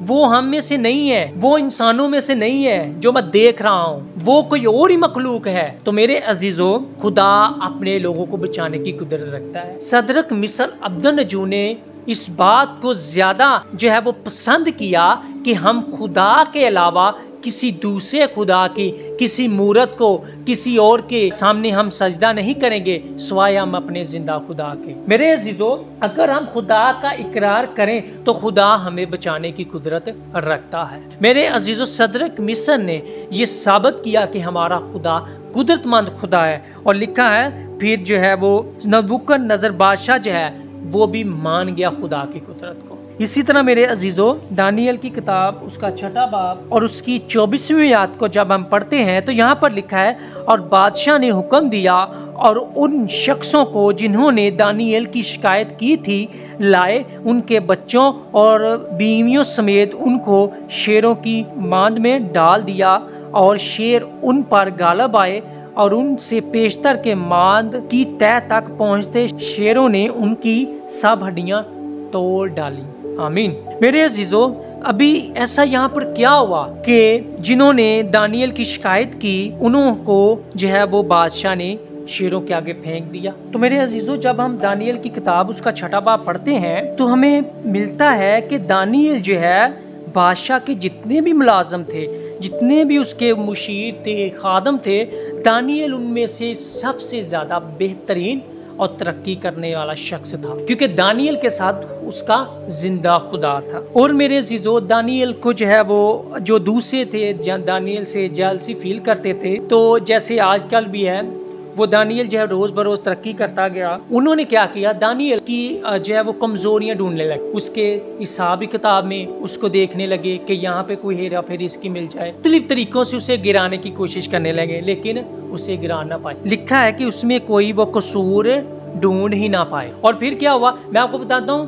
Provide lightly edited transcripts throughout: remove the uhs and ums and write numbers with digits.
وہ ہم میں سے نہیں ہے، وہ انسانوں میں سے نہیں ہے جو میں دیکھ رہا ہوں، وہ کوئی اور ہی مخلوق ہے۔ تو میرے عزیزو، خدا اپنے لوگوں کو بچانے کی قدرت رکھتا ہے۔ صدرک مصر عبدالنجو نے اس بات کو زیادہ وہ پسند کیا کہ ہم خدا کے علاوہ کسی دوسرے خدا کی، کسی مورت کو، کسی اور کے سامنے ہم سجدہ نہیں کریں گے سوائے ہم اپنے زندہ خدا کے۔ میرے عزیزو، اگر ہم خدا کا اقرار کریں تو خدا ہمیں بچانے کی قدرت رکھتا ہے۔ میرے عزیزو، صدرک مصر نے یہ ثابت کیا کہ ہمارا خدا قدرت مند خدا ہے، اور لکھا ہے پھر وہ نبوکدنضر بادشاہ وہ بھی مان گیا خدا کی قدرت کو۔ اسی طرح میرے عزیزو، دانیل کی کتاب اس کا 6 باب اور اس کی 24ویں آیت کو جب ہم پڑھتے ہیں تو یہاں پر لکھا ہے، اور بادشاہ نے حکم دیا اور ان شخصوں کو جنہوں نے دانیل کی شکایت کی تھی لائے، ان کے بچوں اور بیویوں سمیت ان کو شیروں کی ماند میں ڈال دیا، اور شیر ان پر غالب آئے، اور ان سے پیشتر کے ماند کی تہ تک پہنچتے شیروں نے ان کی سب ہڈیاں توڑ ڈالی۔ آمین۔ میرے عزیزو، ابھی ایسا یہاں پر کیا ہوا کہ جنہوں نے دانیل کی شکایت کی انہوں کو وہ بادشاہ نے شیروں کے آگے پھینک دیا۔ تو میرے عزیزو، جب ہم دانیل کی کتاب اس کا 6 باب پڑھتے ہیں تو ہمیں ملتا ہے کہ دانیل بادشاہ کے جتنے بھی ملازم تھے، جتنے بھی اس کے مشیر تھے، خادم تھے، دانیل ان میں سے سب سے زیادہ بہترین اور ترقی کرنے والا شخص تھا، کیونکہ دانیل کے ساتھ اس کا زندہ خدا تھا۔ اور میرے عزیزو، دانیل کو وہ جو دوسرے تھے دانیل سے جیلسی فیل کرتے تھے، تو جیسے آج کل بھی ہے، وہ دانیل روز بروز ترقی کرتا گیا۔ انہوں نے کیا کیا، دانیل کی وہ کمزوریاں ڈھونڈنے لگے، اس کے حسابی کتاب میں اس کو دیکھنے لگے کہ یہاں پہ کوئی ہیرا پھیری اس کی مل جائے، مختلف طریقوں سے اسے گرانے کی کوشش کرنے لگے، لیکن اسے گرا نہ پائے۔ لکھا ہے کہ اس میں کوئی وہ قصور ڈھونڈ ہی نہ پائے۔ اور پھر کیا ہوا، میں آپ کو بتاتا ہوں،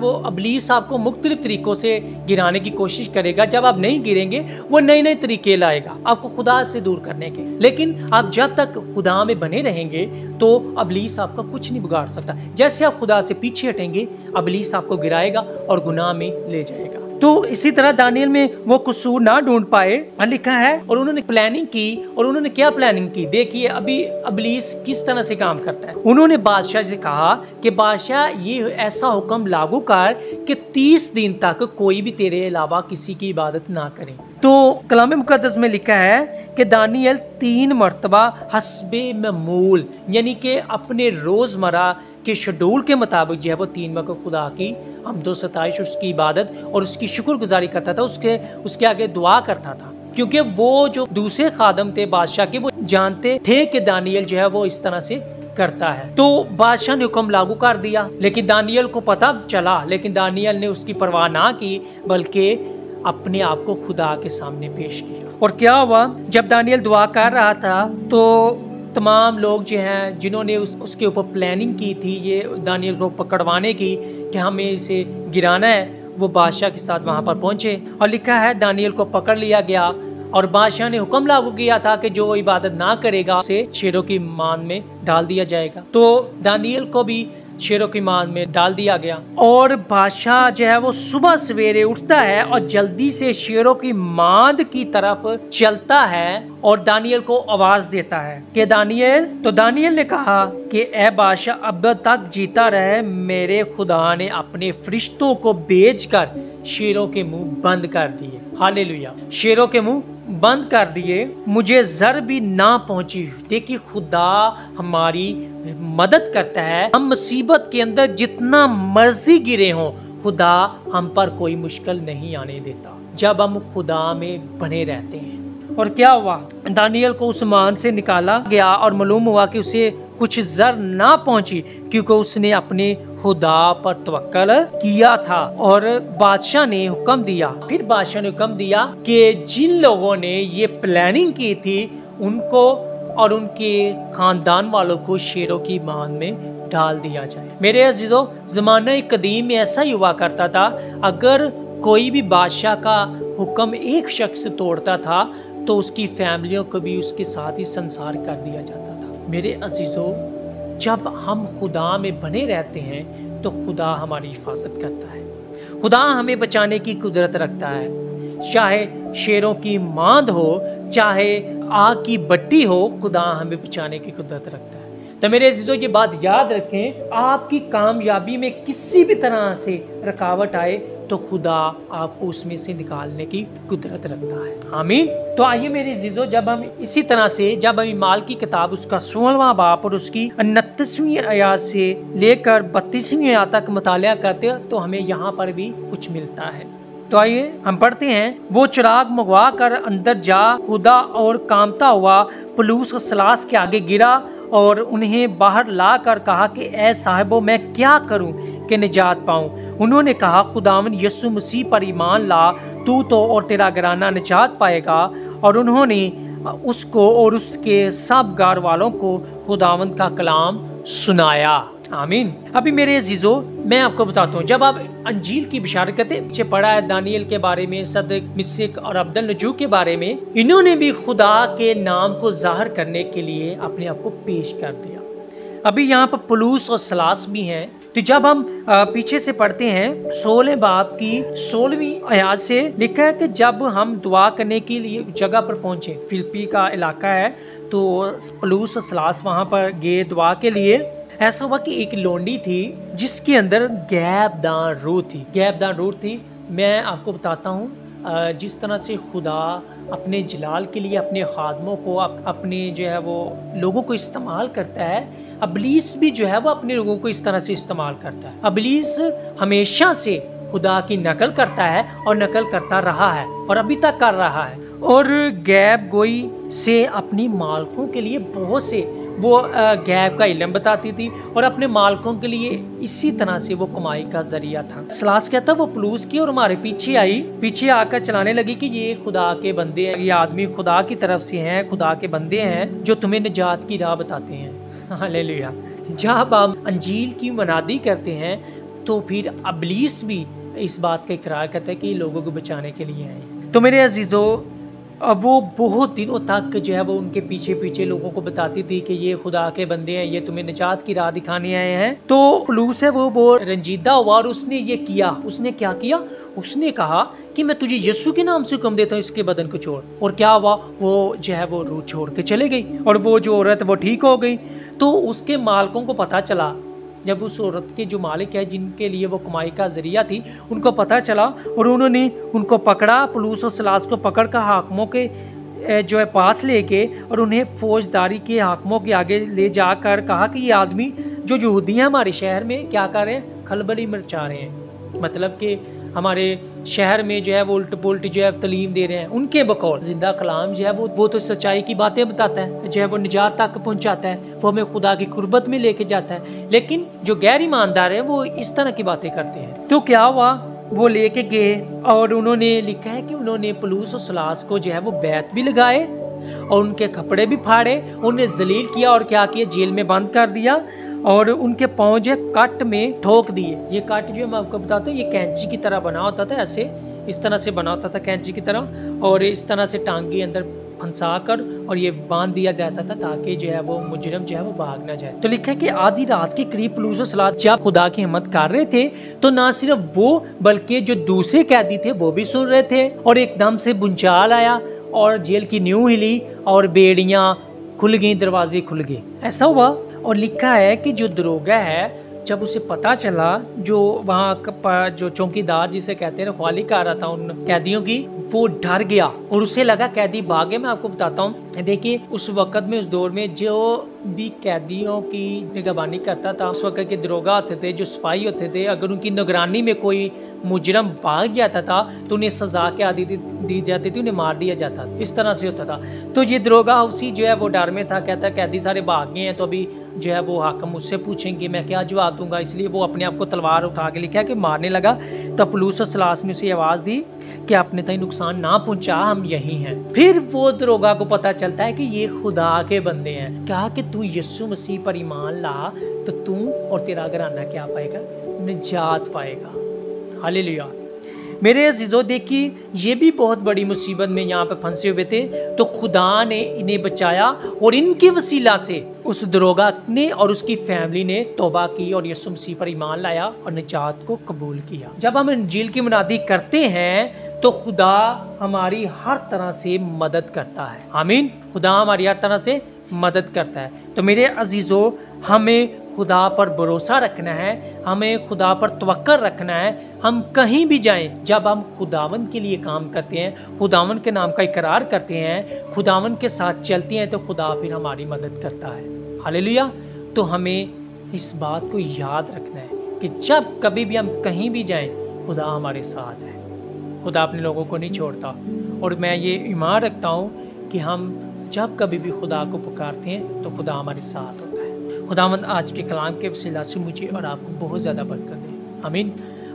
وہ ابلیس آپ کو مختلف طریقوں سے گرانے کی کوشش کرے گا۔ جب آپ نہیں گریں گے، وہ نئے نئے طریقے لائے گا آپ کو خدا سے دور کرنے کے، لیکن آپ جب تک خدا میں بنے رہیں گے تو ابلیس آپ کا کچھ نہیں بگاڑ سکتا۔ جیسے آپ خدا سے پیچھے ہٹیں گے، ابلیس آپ کو گرائے گا اور گناہ میں لے جائے گا۔ تو اسی طرح دانیل میں وہ قصور نہ ڈھونڈ پائے، لکھا ہے، اور انہوں نے پلاننگ کی۔ اور انہوں نے کیا پلاننگ کی؟ دیکھیے ابھی ابلیس کس طرح سے کام کرتا ہے۔ انہوں نے بادشاہ سے کہا کہ بادشاہ، یہ ایسا حکم لاگو کر کہ 30 دن تک کوئی بھی تیرے علاوہ کسی کی عبادت نہ کرے۔ تو کلام مقدس میں لکھا ہے کہ دانیل 3 مرتبہ حسب معمول، یعنی کہ اپنے روزمرہ کے شیڈول کے مطابق وہ 3 وقت خدا کی حمد و ستائش، اس کی عبادت اور اس کی شکر گزاری کرتا تھا، اس کے آگے دعا کرتا تھا، کیونکہ وہ جو دوسرے خادم تھے بادشاہ کے، وہ جانتے تھے کہ دانیل وہ اس طرح سے کرتا ہے۔ تو بادشاہ نے حکم لاگو کر دیا، لیکن دانیل کو پتہ چلا، لیکن دانیل نے اس کی پرواہ نہ کی، بلکہ اپنے آپ کو خدا کے سامنے پیش کیا۔ اور کیا ہوا، جب دانیل دعا کر رہا تھا تو تمام لوگ جنہوں نے اس کے اوپر پلاننگ کی تھی یہ دانیل کو پکڑوانے کی کہ ہمیں اسے گرانا ہے، وہ بادشاہ کے ساتھ وہاں پر پہنچے، اور لکھا ہے دانیل کو پکڑ لیا گیا، اور بادشاہ نے حکم لاگو کیا تھا کہ جو عبادت نہ کرے گا اسے شیروں کی مان میں ڈال دیا جائے گا۔ تو دانیل کو بھی شیروں کی مان میں ڈال دیا گیا، اور بادشاہ وہ صبح سویرے اٹھتا ہے اور جلدی سے شیروں کی ماند کی طرف چلتا ہے اور دانیل کو آواز دیتا ہے کہ دانیل۔ تو دانیل نے کہا کہ اے بادشاہ، اب تک جیتا رہے، میرے خدا نے اپنے فرشتوں کو بھیج کر شیروں کے منہ بند کر دیے۔ ہاللیلویہ، شیروں کے منہ بند کر دیے، مجھے زر بھی نہ پہنچی۔ دیکھیے خدا ہماری مدد کرتا ہے، ہم مصیبت کے اندر جتنا مرضی گرے ہوں، خدا ہم پر کوئی مشکل نہیں آنے دیتا جب ہم خدا میں بنے رہتے ہیں۔ اور کیا ہوا، دانیل کو اس مان سے نکالا گیا اور معلوم ہوا کہ اسے کچھ زر نہ پہنچی، کیونکہ اس نے اپنے خدا پر توکل کیا تھا۔ اور بادشاہ نے حکم دیا، پھر بادشاہ نے حکم دیا کہ جن لوگوں نے یہ پلاننگ کی تھی ان کو اور ان کے خاندان والوں کو شیروں کی مان میں ڈال دیا جائے۔ میرے عزیزو، زمانہ قدیم میں ایسا ہی ہوا کرتا تھا، اگر کوئی بھی بادشاہ کا حکم ایک شخص توڑتا تھا تو اس کی فیملیوں کو بھی اس کے ساتھ ہی سنسار کر دیا جاتا تھا۔ میرے عزیزو، جب ہم خدا میں بنے رہتے ہیں تو خدا ہماری حفاظت کرتا ہے، خدا ہمیں بچانے کی قدرت رکھتا ہے، چاہے شیروں کی ماند ہو، چاہے آگ کی بٹی ہو، خدا ہمیں بچانے کی قدرت رکھتا ہے۔ تو میرے عزیزو یہ بات یاد رکھیں، آپ کی کامیابی میں کسی بھی طرح سے رکاوٹ آئے تو خدا آپ کو اس میں سے نکالنے کی قدرت رکھتا ہے، آمین۔ تو آئیے میرے عزیزو، جب ہم اسی طرح سے جب ہم اعمال کی کتاب اس کا 16واں باب اور اس کی 29ویں آیات سے لے کر 32ویں آیات تک مطالعہ کرتے ہیں تو ہمیں یہاں پر بھی کچھ ملتا ہے۔ تو آئیے ہم پڑھتے ہیں، وہ چراغ منگوا کر اندر جا خدا اور کامتا ہوا پولس اور سلاس کے آگے گرا اور انہیں باہر لا کر کہا کہ اے صاحبو میں کیا کروں کہ نجات پاؤں؟ انہوں نے کہا خداوند یسوع مسیح پر ایمان لا، تو اور تیرا گھرانہ نجات پائے گا۔ اور انہوں نے اس کو اور اس کے سب گھر والوں کو خداوند کا کلام سنایا، آمین۔ ابھی میرے عزیزو میں آپ کو بتاتا ہوں، جب آپ انجیل کی بشارت کرتے ہیں، پڑھا ہے دانیل کے بارے میں، صدرک مسک اور عبدالنجو کے بارے میں، انہوں نے بھی خدا کے نام کو ظاہر کرنے کے لیے اپنے آپ کو پیش کر دیا۔ ابھی یہاں پر پولس اور سلاس بھی ہیں۔ تو جب ہم پیچھے سے پڑھتے ہیں 16 باب کی 16ویں آیات سے لکھا ہے کہ جب ہم دعا کرنے کے لیے جگہ پر پہنچے، فلپی کا علاقہ ہے، تو پولس اور سلاس وہاں پر گئے دعا کے لیے۔ ایسا ہوا کہ ایک لونڈی تھی جس کے اندر غیب دان روح تھی، غیب دان روح تھی۔ میں آپ کو بتاتا ہوں جس طرح سے خدا اپنے جلال کے لیے اپنے خادموں کو، اپنے جو ہے وہ لوگوں کو استعمال کرتا ہے، ابلیس بھی جو ہے وہ اپنے لوگوں کو اس طرح سے استعمال کرتا ہے۔ ابلیس ہمیشہ سے خدا کی نقل کرتا ہے اور نقل کرتا رہا ہے اور ابھی تک کر رہا ہے، اور غیب گوئی سے اپنی مالکوں کے لیے بہت سے وہ غیب کا علم بتاتی تھی اور اپنے مالکوں کے لیے اسی طرح سے وہ کمائی کا ذریعہ تھا۔ سلاس کہتا وہ پولس کی اور ہمارے پیچھے آئی، پیچھے آ کر چلانے لگی کہ یہ خدا کے بندے ہیں، یہ آدمی خدا کی طرف سے ہیں، خدا کے بندے ہیں جو تمہیں نجات کی راہ بتاتے ہیں۔ ہاللیلویا۔ جب ہم انجیل کی منادی کرتے ہیں تو پھر ابلیس بھی اس بات کا اقرار کرتا ہے کہ یہ لوگوں کو بچانے کے لیے آئے۔ تو میرے عزیزو اب وہ بہت دنوں تک جو ہے وہ ان کے پیچھے پیچھے لوگوں کو بتاتی تھی کہ یہ خدا کے بندے ہیں، یہ تمہیں نجات کی راہ دکھانے آئے ہیں۔ تو پولس ہے وہ بہت رنجیدہ ہوا اور اس نے یہ کیا، اس نے کیا کیا؟ اس نے کہا کہ میں تجھے یسوع کے نام سے حکم دیتا ہوں اس کے بدن کو چھوڑ۔ اور کیا ہوا؟ وہ جو ہے وہ روح چھوڑ کے چلے گئی اور وہ جو عورت وہ ٹھیک ہو گئی۔ تو اس کے مالکوں کو پتا چلا، جب اس عورت کے جو مالک ہے جن کے لیے وہ کمائی کا ذریعہ تھی، ان کو پتا چلا اور انہوں نے ان کو پکڑا، پولس اور سلاس کو پکڑ کر حاکموں کے جو ہے پاس لے کے اور انہیں فوجداری کے حاکموں کے آگے لے جا کر کہا کہ یہ آدمی جو یہودی ہیں ہمارے شہر میں کیا کر رہے ہیں؟ کھلبلی مچا رہے ہیں، مطلب کہ ہمارے شہر میں جو ہے وہ الٹ پلٹ جو ہے تعلیم دے رہے ہیں۔ ان کے بقول زندہ کلام جو ہے وہ تو سچائی کی باتیں بتاتا ہے، جو ہے وہ نجات تک پہنچاتا ہے، وہ ہمیں خدا کی قربت میں لے کے جاتا ہے، لیکن جو غیر ایماندار ہے وہ اس طرح کی باتیں کرتے ہیں۔ تو کیا ہوا؟ وہ لے کے گئے اور انہوں نے لکھا ہے کہ انہوں نے پولس اور سلاس کو جو ہے وہ بیعت بھی لگائے اور ان کے کپڑے بھی پھاڑے، انہیں ذلیل کیا اور کیا کیا؟ جیل میں بند کر دیا اور ان کے پاؤں جو کٹ میں ٹھوک دیے۔ یہ کٹ جو میں آپ کو بتاتا ہوں یہ کینچی کی طرح بنا ہوتا تھا، ایسے اس طرح سے بنا ہوتا تھا کینچی کی طرح، اور اس طرح سے ٹانگی اندر پھنسا کر اور یہ باندھ دیا جاتا تھا تاکہ جو ہے وہ مجرم جو ہے وہ بھاگ نہ جائے۔ تو لکھا ہے کہ آدھی رات کے قریب پولس و سلاس جب خدا کی حمد کر رہے تھے تو نہ صرف وہ بلکہ جو دوسرے قیدی تھے وہ بھی سن رہے تھے، اور ایک دم سے بھونچال آیا اور جیل کی نیو ہلی اور بیڑیاں کھل گئیں، دروازے کھل گئے۔ ایسا ہوا، اور لکھا ہے کہ جو دروگا ہے جب اسے پتا چلا، جو وہاں جو چوکیدار جسے کہتے ہیں رکھوالی کر رہا تھا ان قیدیوں کی، وہ ڈر گیا اور اسے لگا قیدی بھاگے۔ میں آپ کو بتاتا ہوں، دیکھیے اس وقت میں، اس دور میں جو بھی قیدیوں کی نگہبانی کرتا تھا، اس وقت کے دروگا ہوتے تھے، جو سپاہی ہوتے تھے، اگر ان کی نگرانی میں کوئی مجرم بھاگ جاتا تھا تو انہیں سزا کیا دی جاتی تھی؟ انہیں مار دیا جاتا تھا، اس طرح سے ہوتا تھا۔ تو یہ دروگا اسی جو ہے وہ ڈر میں تھا، کہتا ہے قیدی سارے بھاگ گئے ہیں تو ابھی جو ہے وہ حاکم مجھ سے پوچھیں گے، میں کیا جواب دوں گا، اس لیے وہ اپنے آپ کو تلوار اٹھا کے لکھا کہ مارنے لگا۔ تو پولس و سلاس نے اسے آواز دی کہ اپنے تئیں نقصان نہ پہنچا، ہم یہی ہیں۔ پھر وہ دروگا کو پتا چلتا ہے کہ یہ خدا کے بندے ہیں، کہا کہ تو یسوع مسیح پر ایمان لا تو تو اور تیرا گھرانہ کیا پائے گا؟ نجات پائے گا۔ ہاللیلویا۔ میرے عزیزو دیکھیے یہ بھی بہت بڑی مصیبت میں یہاں پہ پھنسے ہوئے تھے، تو خدا نے انہیں بچایا اور ان کے وسیلہ سے اس دروگا نے اور اس کی فیملی نے توبہ کی اور یسوع مسیح پر ایمان لایا اور نجات کو قبول کیا۔ جب ہم انجیل کی منادی کرتے ہیں تو خدا ہماری ہر طرح سے مدد کرتا ہے، آمین۔ خدا ہماری ہر طرح سے مدد کرتا ہے۔ تو میرے عزیزو ہمیں خدا پر بھروسہ رکھنا ہے، ہمیں خدا پر توکل رکھنا ہے۔ ہم کہیں بھی جائیں، جب ہم خداوند کے لیے کام کرتے ہیں، خداوند کے نام کا اقرار کرتے ہیں، خداوند کے ساتھ چلتے ہیں، تو خدا پھر ہماری مدد کرتا ہے، ہاللیلویہ۔ تو ہمیں اس بات کو یاد رکھنا ہے کہ جب کبھی بھی ہم کہیں بھی جائیں، خدا ہمارے ساتھ ہے، خدا اپنے لوگوں کو نہیں چھوڑتا۔ اور میں یہ ایمان رکھتا ہوں کہ ہم جب کبھی بھی خدا کو پکارتے ہیں تو خدا ہمارے ساتھ ہوتا ہے۔ خداوند آج کے کلام کے وسیلہ سے مجھے اور آپ کو بہت زیادہ برکت دے، آمین۔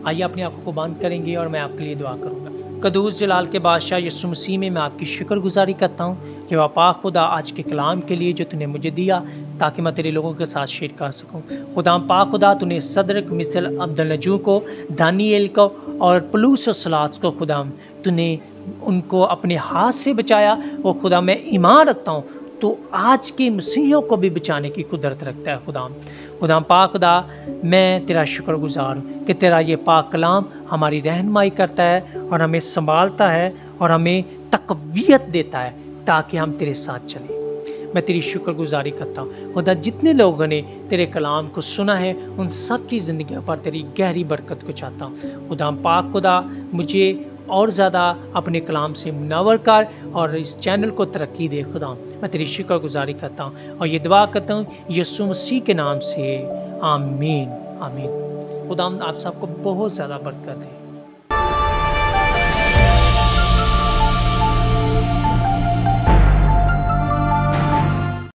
آئیے اپنی آنکھوں کو بند کریں گے اور میں آپ کے لیے دعا کروں گا۔ قدوس جلال کے بادشاہ یسوع مسیح میں آپ کی شکر گزاری کرتا ہوں کہ پاک خدا آج کے کلام کے لیے جو تو نے مجھے دیا تاکہ میں تیرے لوگوں کے ساتھ شیئر کر سکوں۔ خدا پاک خدا تو نے صدرک مثل عبدالنجو کو، دانیل کو اور پلوس و سلاس کو خدا تو نے ان کو اپنے ہاتھ سے بچایا، اور خدا میں ایمان رکھتا ہوں تو آج کے مسیحیوں کو بھی بچانے کی قدرت رکھتا ہے۔ خدا پاک خدا میں تیرا شکر گزار ہوں کہ تیرا یہ پاک کلام ہماری رہنمائی کرتا ہے اور ہمیں سنبھالتا ہے اور ہمیں تقویت دیتا ہے تاکہ ہم تیرے ساتھ چلیں۔ میں تیری شکر گزاری کرتا ہوں خدا، جتنے لوگوں نے تیرے کلام کو سنا ہے ان سب کی زندگیوں پر تیری گہری برکت کو چاہتا ہوں۔ خدا پاک خدا مجھے اور زیادہ اپنے کلام سے منور کر اور اس چینل کو ترقی دے۔ خدا میں تیری شکر گزاری کرتا ہوں اور یہ دعا کرتا ہوں یسوع مسیح کے نام سے، آمین آمین۔ خدا آپ سب کو بہت زیادہ برکت دے۔